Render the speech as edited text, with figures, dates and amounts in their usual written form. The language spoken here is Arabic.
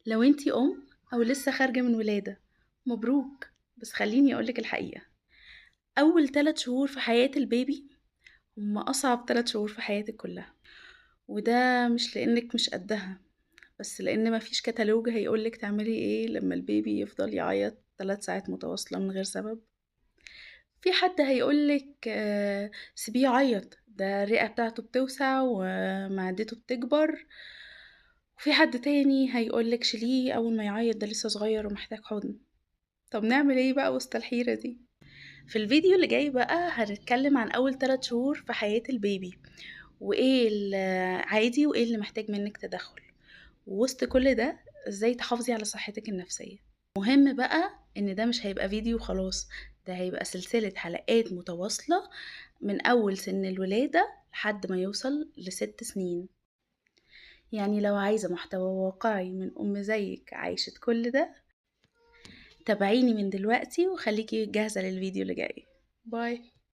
لو انتي أو لسه خارجة من ولادة، مبروك. بس خليني أقولك الحقيقة، أول 3 شهور في حياة البيبي هم أصعب 3 شهور في حياتك كلها. وده مش لأنك مش قدها، بس لأن مفيش كتالوج هيقولك تعملي ايه لما البيبي يفضل يعيط 3 ساعات متواصلة من غير سبب. في حد هيقولك سيبيه يعيط، ده الرئة بتاعته بتوسع ومعدته بتكبر. وفي حد تاني هيقولك شيليه أول ما يعيط، ده لسه صغير ومحتاج حضن. طب نعمل ايه بقى وسط الحيرة دي؟ في الفيديو اللي جاي بقى هنتكلم عن أول 3 شهور في حياة البيبي، وإيه العادي وإيه اللي محتاج منك تدخل، ووسط كل ده إزاي تحافظي على صحتك النفسية. مهم بقى إن ده مش هيبقى فيديو خلاص، ده هيبقى سلسلة حلقات متواصلة من أول سن الولادة لحد ما يوصل ل6 سنين. يعني لو عايزة محتوى واقعي من أم زيك عايشت كل ده، تابعيني من دلوقتي وخليكي جاهزة للفيديو اللي جاي. باي.